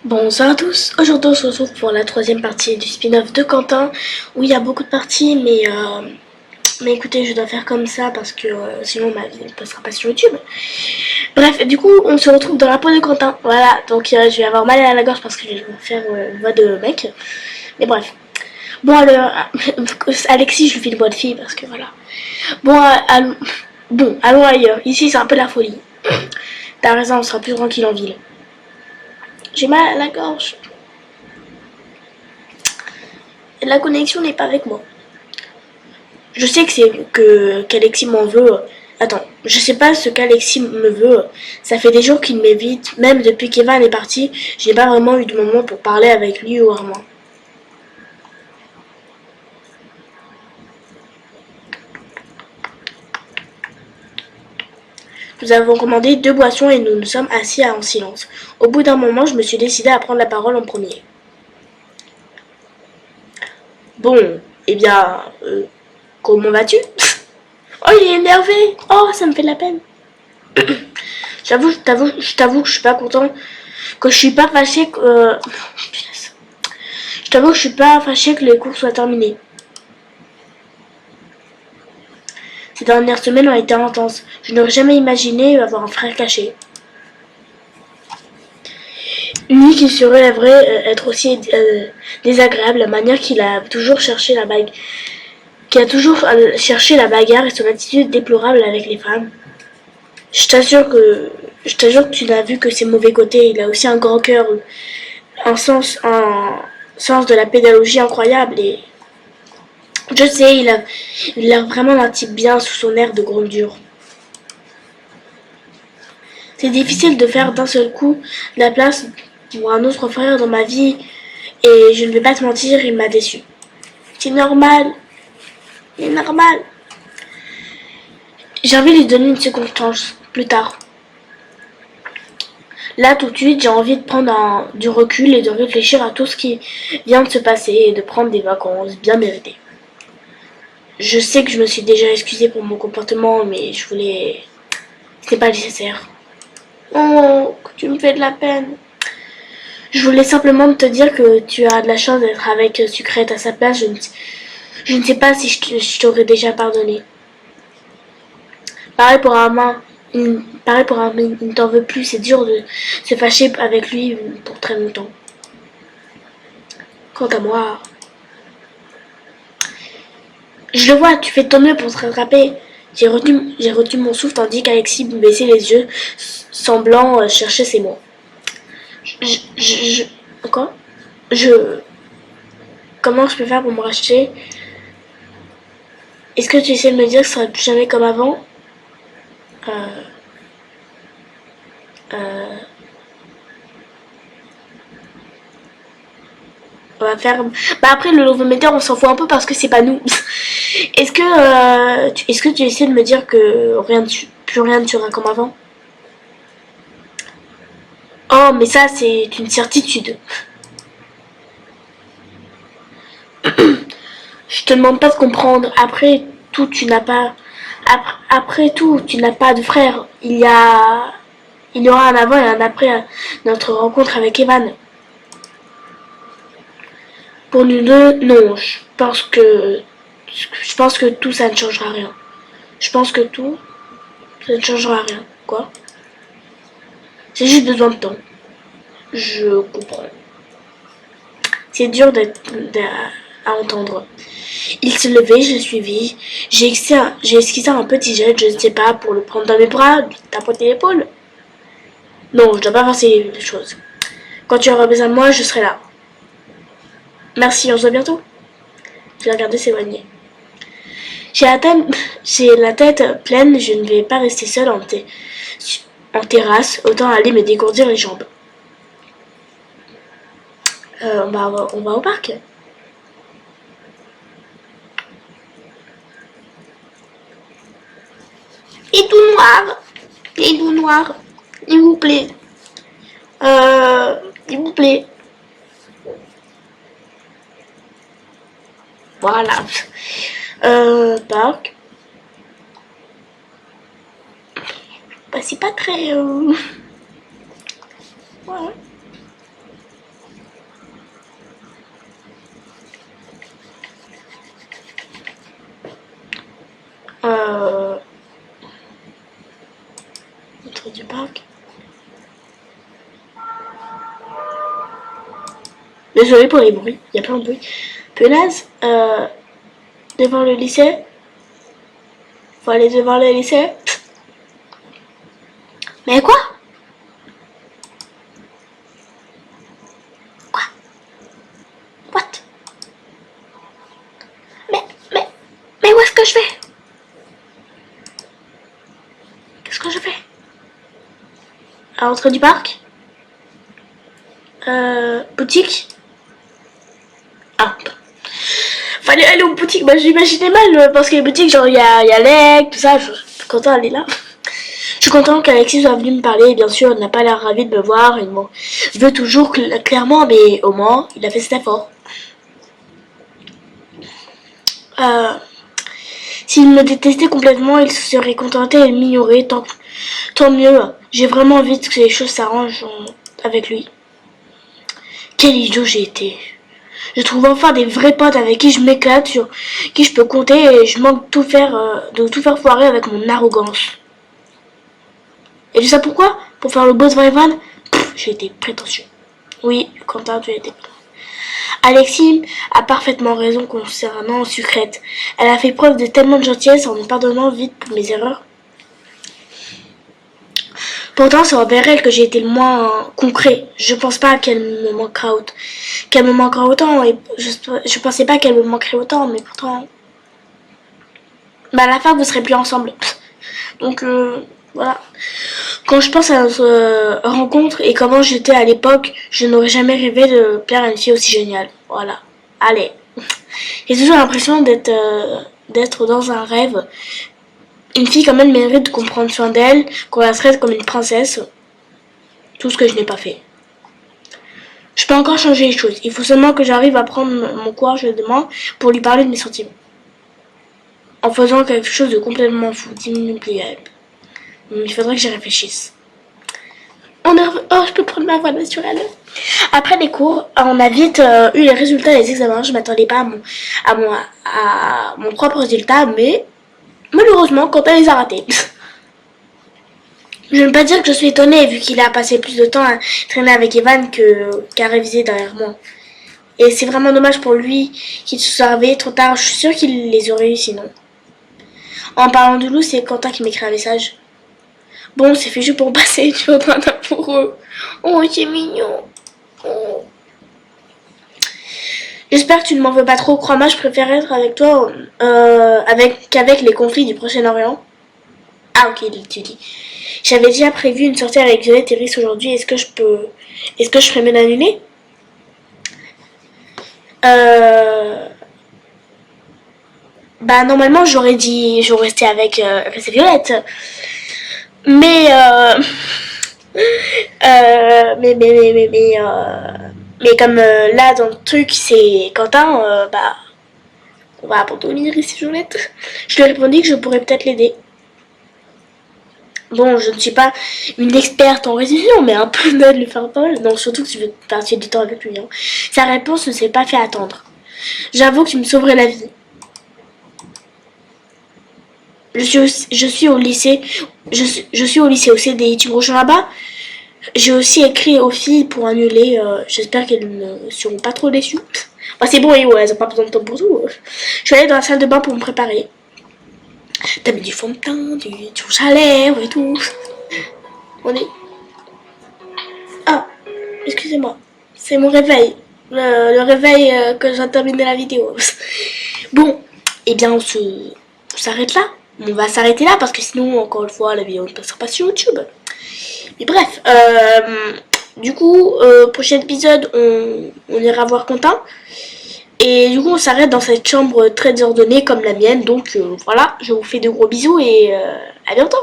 Bonsoir à tous, aujourd'hui on se retrouve pour la troisième partie du spin-off de Quentin où il y a beaucoup de parties mais écoutez je dois faire comme ça parce que sinon ma vie ne passera pas sur YouTube. Bref, du coup on se retrouve dans la peau de Quentin, voilà, donc je vais avoir mal à la gorge parce que je vais faire une voix de mec, mais bref. Bon alors, Alexis je lui fais une voix de fille parce que voilà. Allons ailleurs, ici c'est un peu la folie. T'as raison, on sera plus tranquille en ville. J'ai mal à la gorge. La connexion n'est pas avec moi. Je sais que c'est que qu'Alexis m'en veut. Attends, je sais pas ce qu'Alexis me veut. Ça fait des jours qu'il m'évite. Même depuis qu'Evan est parti, j'ai pas vraiment eu de moment pour parler avec lui ou Armand. Nous avons commandé 2 boissons et nous nous sommes assis en silence. Au bout d'un moment, je me suis décidée à prendre la parole en premier. Bon, eh bien, comment vas-tu? Oh, il est énervé. Oh, ça me fait de la peine. Je t'avoue que je suis pas content, que je suis pas fâchée que... je t'avoue que je suis pas fâchée que les cours soient terminés. Ces dernières semaines ont été intenses. Je n'aurais jamais imaginé avoir un frère caché. Lui qui se relèverait être aussi désagréable, la manière qu'il a toujours cherché la bague, qui a toujours cherché la bagarre et son attitude déplorable avec les femmes. Je t'assure que tu n'as vu que ses mauvais côtés. Il a aussi un grand cœur, un sens de la pédagogie incroyable et je sais, il a vraiment un type bien sous son air de gros dur. C'est difficile de faire d'un seul coup la place pour un autre frère dans ma vie et je ne vais pas te mentir, il m'a déçu. C'est normal, c'est normal. J'ai envie de lui donner une seconde chance plus tard. Là, tout de suite, j'ai envie de prendre du recul et de réfléchir à tout ce qui vient de se passer et de prendre des vacances bien méritées. Je sais que je me suis déjà excusée pour mon comportement, mais je voulais... C'était pas nécessaire. Oh, que tu me fais de la peine. Je voulais simplement te dire que tu as de la chance d'être avec Sucrète à sa place. Je ne sais pas si je t'aurais déjà pardonné. Pareil pour Armin. Pareil pour Armin, il ne t'en veut plus. C'est dur de se fâcher avec lui pour très longtemps. Quant à moi, je le vois, tu fais de ton mieux pour te rattraper. J'ai retenu mon souffle tandis qu'Alexis baissait les yeux, semblant chercher ses mots. Quoi? Je... Comment je peux faire pour me racheter? Est-ce que tu essaies de me dire que ça sera plus jamais comme avant? Euh... Euh... On va faire... Bah après, le nouveau metteur, on s'en fout un peu parce que c'est pas nous. Est-ce que tu essaies de me dire que plus rien ne sera comme avant? Oh, mais ça, c'est une certitude. Je te demande pas de comprendre. Après tout, tu n'as pas de frère. Il y aura un avant et un après notre rencontre avec Evan. Pour nous deux, non. Je pense que tout ça ne changera rien. Je pense que tout ça ne changera rien. Quoi? J'ai juste besoin de temps. Je comprends. C'est dur à entendre. Il se levait, je le suivis. J'ai esquissé un petit geste, je ne sais pas, pour le prendre dans mes bras, lui tapoter l'épaule. Non, je dois pas faire ces choses. Quand tu auras besoin de moi, je serai là. Merci, on se voit bientôt. Je l'ai regardé s'éloigner. J'ai la tête pleine, je ne vais pas rester seule en terrasse, autant aller me dégourdir les jambes. On va au parc. Et tout noir. Et tout noir. S'il vous plaît. S'il vous plaît. Voilà. Parc. Bah, c'est pas très... Ouais. Désolé pour les bruits, il y a plein de bruits. Penaze, devant le lycée. Faut aller devant le lycée. Mais quoi? Quoi? What? Mais où est-ce que je vais? Qu'est-ce que je fais? À l'entrée du parc? Boutique? Ah, fallait aller aux boutiques. Bah, j'imaginais mal parce que les boutiques, genre, il y a Lec, tout ça. Je suis content d'aller là. Je suis content qu'Alexis soit venu me parler. Bien sûr, il n'a pas l'air ravi de me voir. Il veut toujours clairement, mais au moins, il a fait cet effort. S'il me détestait complètement, il se serait contenté de m'ignorer. Tant mieux. J'ai vraiment envie que les choses s'arrangent avec lui. Quel idiot j'ai été. Je trouve enfin des vrais potes avec qui je m'éclate, sur qui je peux compter et je manque de tout faire foirer avec mon arrogance. Et tu sais pourquoi? Pour faire le boss Vivan? J'ai été prétentieux. Oui, Quentin, tu as été prétentieux. Alexis a parfaitement raison concernant Sucrète. Elle a fait preuve de tellement de gentillesse en me pardonnant vite pour mes erreurs. Pourtant, c'est envers elle que j'ai été le moins concret. Je pense pas qu'elle me manquera autant. Et je pensais pas qu'elle me manquerait autant, mais pourtant... Bah, à la fin, vous serez plus ensemble. Donc, voilà. Quand je pense à notre rencontre et comment j'étais à l'époque, je n'aurais jamais rêvé de plaire à une fille aussi géniale. Voilà. Allez. J'ai toujours l'impression d'être dans un rêve. Une fille comme elle mérite de comprendre soin d'elle, qu'on la traite comme une princesse. Tout ce que je n'ai pas fait. Je peux encore changer les choses. Il faut seulement que j'arrive à prendre mon courage demain pour lui parler de mes sentiments. En faisant quelque chose de complètement fou, d'inoubliable. Il faudrait que j'y réfléchisse. Oh, je peux prendre ma voix naturelle. Après les cours, on a vite eu les résultats des examens. Je m'attendais pas à mon propre résultat, mais malheureusement, Quentin les a ratés. Je ne veux pas dire que je suis étonnée vu qu'il a passé plus de temps à traîner avec Evan qu'à réviser derrière moi. Et c'est vraiment dommage pour lui qu'il se soit réveillé trop tard. Je suis sûre qu'il les aurait eu sinon. En parlant de Lou, c'est Quentin qui m'écrit un message. Bon, c'est fait juste pour passer du temps amoureux. Oh, c'est mignon. Oh. J'espère que tu ne m'en veux pas trop. Crois-moi, je préfère être avec toi qu'avec les conflits du Proche-Orient. Ah, ok, tu dis. J'avais déjà prévu une sortie avec Violette et Rhys aujourd'hui. Est-ce que je ferais mieux d'annuler? Bah, normalement, j'aurais resté avec Rhys et Violette. Mais, mais comme là, dans le truc, c'est Quentin, bah, on va abandonner Rhys et Violette. Je lui ai répondu que je pourrais peut-être l'aider. Bon, je ne suis pas une experte en résolution, mais un peu d'aide lui faire parole. Donc surtout que tu veux passer du temps avec lui. Hein. Sa réponse ne s'est pas fait attendre. J'avoue que tu me sauverais la vie. Je suis au lycée. Je suis au lycée au CDI. Tu me rejoins là-bas? J'ai aussi écrit aux filles pour annuler. J'espère qu'elles ne seront pas trop déçues. Bah, c'est bon, ouais, elles n'ont pas besoin de temps pour tout. Je suis allée dans la salle de bain pour me préparer. T'as mis du fond de teint, du rouge à lèvres et tout. On est... Ah, excusez-moi. C'est mon réveil. Le réveil que j'ai terminé la vidéo. Bon, eh bien on s'arrête là. On va s'arrêter là parce que sinon, encore une fois, la vidéo ne passera pas sur YouTube. Mais bref, du coup, prochain épisode, on ira voir Quentin. Et du coup, on s'arrête dans cette chambre très désordonnée comme la mienne. Donc voilà, je vous fais de gros bisous et à bientôt.